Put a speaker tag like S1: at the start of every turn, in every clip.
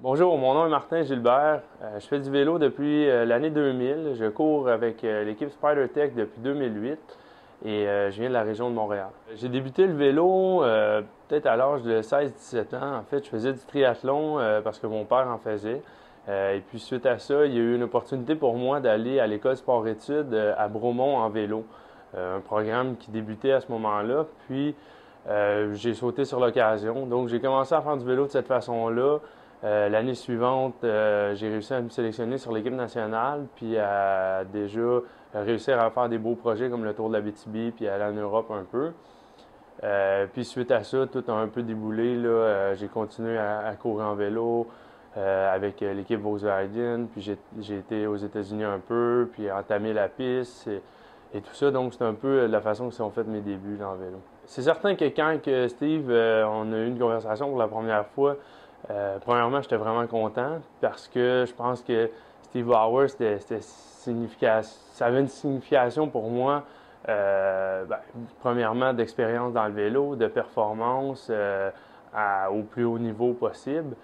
S1: Bonjour, mon nom est Martin Gilbert. Je fais du vélo depuis l'année 2000. Je cours avec l'équipe SpiderTech depuis 2008 et je viens de la région de Montréal. J'ai débuté le vélo peut-être à l'âge de 16-17 ans. En fait, je faisais du triathlon parce que mon père en faisait. Et puis suite à ça, il y a eu une opportunité pour moi d'aller à l'école sport-études à Bromont en vélo. Un programme qui débutait à ce moment-là. Puis j'ai sauté sur l'occasion. Donc j'ai commencé à faire du vélo de cette façon-là. L'année suivante, j'ai réussi à me sélectionner sur l'équipe nationale, puis à déjà réussir à faire des beaux projets comme le Tour de l'Abitibi, puis aller en Europe un peu. Puis suite à ça, tout a un peu déboulé. Là, j'ai continué à courir en vélo avec l'équipe Volkswagen, puis j'ai été aux États-Unis un peu, puis entamé la piste et tout ça. Donc c'est un peu la façon que sont fait mes débuts dans le vélo. C'est certain que quand que Steve, on a eu une conversation pour la première fois, premièrement, j'étais vraiment content parce que je pense que Steve Bauer, ça avait une signification pour moi, premièrement, d'expérience dans le vélo, de performance au plus haut niveau possible.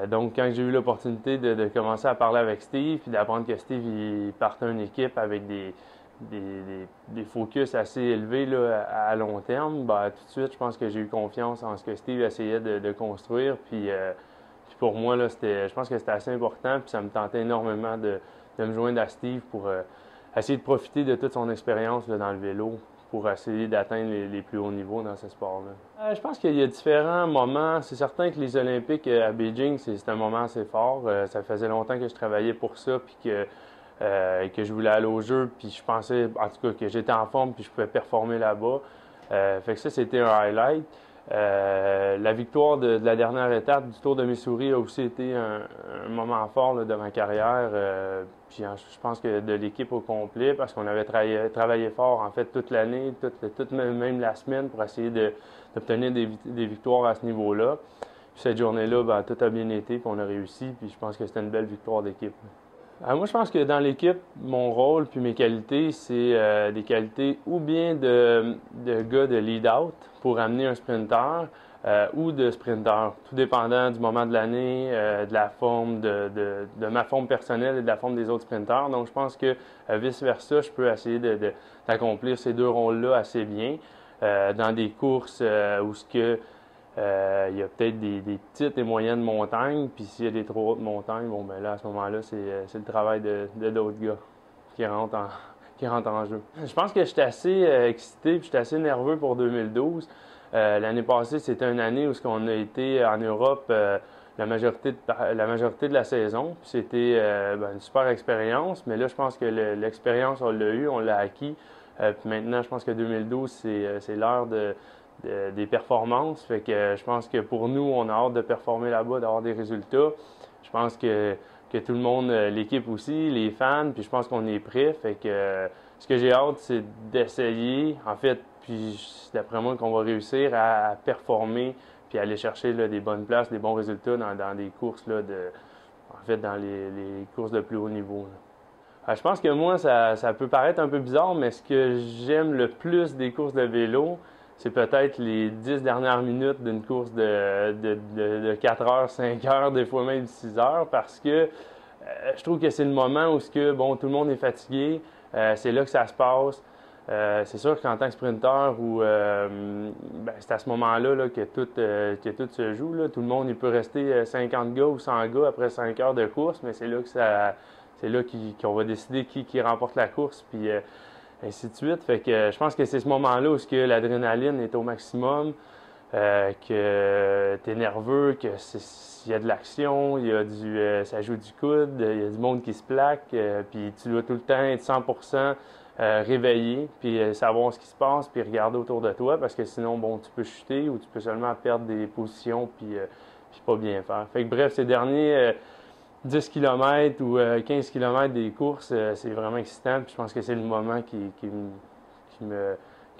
S1: Donc, quand j'ai eu l'opportunité de commencer à parler avec Steve, puis d'apprendre que Steve il partait une équipe avec des focus assez élevés là, à long terme, ben, tout de suite, je pense que j'ai eu confiance en ce que Steve essayait de construire. Puis pour moi, là, je pense que c'était assez important, puis ça me tentait énormément de me joindre à Steve pour essayer de profiter de toute son expérience là, dans le vélo pour essayer d'atteindre les plus hauts niveaux dans ce sport-là. Je pense qu'il y a différents moments. C'est certain que les Olympiques à Beijing, c'est un moment assez fort. Ça faisait longtemps que je travaillais pour ça, puis que je voulais aller au jeu, puis je pensais, en tout cas, que j'étais en forme, puis je pouvais performer là-bas. Fait que ça, c'était un highlight. La victoire de la dernière étape du Tour de Missouri a aussi été un moment fort là, de ma carrière. Puis je pense que de l'équipe au complet, parce qu'on avait travaillé fort en fait toute l'année, même la semaine pour essayer d'obtenir des victoires à ce niveau-là. Puis cette journée-là, ben, tout a bien été, puis on a réussi, puis je pense que c'était une belle victoire d'équipe. Moi, je pense que dans l'équipe, mon rôle puis mes qualités, c'est des qualités ou bien de gars de lead-out pour amener un sprinter ou de sprinter, tout dépendant du moment de l'année, de la forme, de ma forme personnelle et de la forme des autres sprinters. Donc, je pense que vice-versa, je peux essayer d'accomplir ces deux rôles-là assez bien dans des courses où ce que il y a peut-être des petites et moyennes montagnes, puis s'il y a des trop hautes montagnes, bon ben là à ce moment-là, c'est le travail de d'autres gars qui rentrent en, qui rentrent en jeu. Je pense que j'étais assez excité, puis j'étais assez nerveux pour 2012. L'année passée, c'était une année où on a été en Europe la majorité de la saison. Puis c'était une super expérience, mais là, je pense que l'expérience, on l'a eu, on l'a acquis. Puis maintenant, je pense que 2012, c'est l'heure des performances. Fait que je pense que pour nous, on a hâte de performer là-bas, d'avoir des résultats. Je pense que tout le monde, l'équipe aussi, les fans, puis je pense qu'on est prêt. Fait que ce que j'ai hâte, c'est d'essayer, en fait, puis d'après moi, qu'on va réussir à performer puis aller chercher là, des bonnes places, des bons résultats dans des courses là, en fait, dans les courses de plus haut niveau. Je pense que moi, ça peut paraître un peu bizarre, mais ce que j'aime le plus des courses de vélo, c'est peut-être les 10 dernières minutes d'une course de 4 heures, 5 heures, des fois même 6 heures, parce que je trouve que c'est le moment où bon, tout le monde est fatigué, c'est là que ça se passe. C'est sûr qu'en tant que sprinter, c'est à ce moment-là là, que tout se joue. Là. Tout le monde il peut rester 50 gars ou 100 gars après 5 heures de course, mais c'est là qu'on va décider qui remporte la course, puis ainsi de suite. Fait que je pense que c'est ce moment-là où l'adrénaline est au maximum, que tu es nerveux, il y a de l'action, ça joue du coude, il y a du monde qui se plaque, puis tu dois tout le temps être 100% réveillé, puis savoir ce qui se passe, puis regarder autour de toi, parce que sinon, bon, tu peux chuter ou tu peux seulement perdre des positions, puis pas bien faire. Fait que bref, ces derniers 10 km ou 15 km des courses, c'est vraiment excitant, puis je pense que c'est le moment que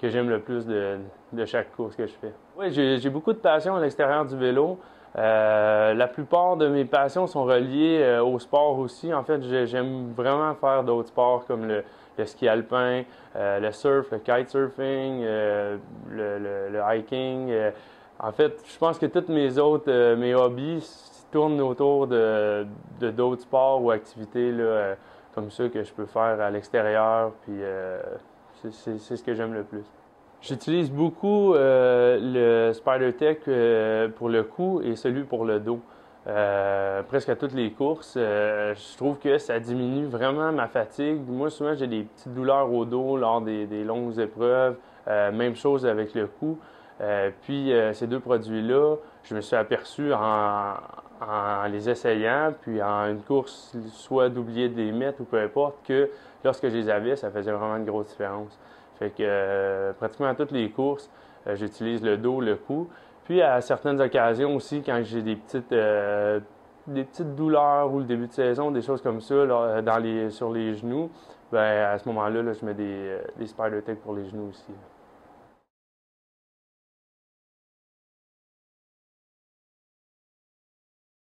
S1: j'aime le plus de chaque course que je fais. Oui, j'ai beaucoup de passion à l'extérieur du vélo. La plupart de mes passions sont reliées au sport aussi. En fait, j'aime vraiment faire d'autres sports comme le ski alpin, le surf, le kitesurfing, le hiking. En fait, je pense que tous mes hobbies, tourne autour de d'autres sports ou activités là, comme ça que je peux faire à l'extérieur. Puis c'est ce que j'aime le plus. J'utilise beaucoup le SpiderTech pour le cou et celui pour le dos. Presque à toutes les courses, je trouve que ça diminue vraiment ma fatigue. Moi, souvent, j'ai des petites douleurs au dos lors des longues épreuves. Même chose avec le cou. Puis ces deux produits-là, je me suis aperçu en les essayant, puis en une course, soit d'oublier de les mettre ou peu importe, que lorsque je les avais, ça faisait vraiment une grosse différence. Fait que pratiquement à toutes les courses, j'utilise le dos, le cou. Puis à certaines occasions aussi, quand j'ai des petites douleurs ou le début de saison, des choses comme ça là, sur les genoux, ben à ce moment-là, là, je mets des SpiderTech pour les genoux aussi.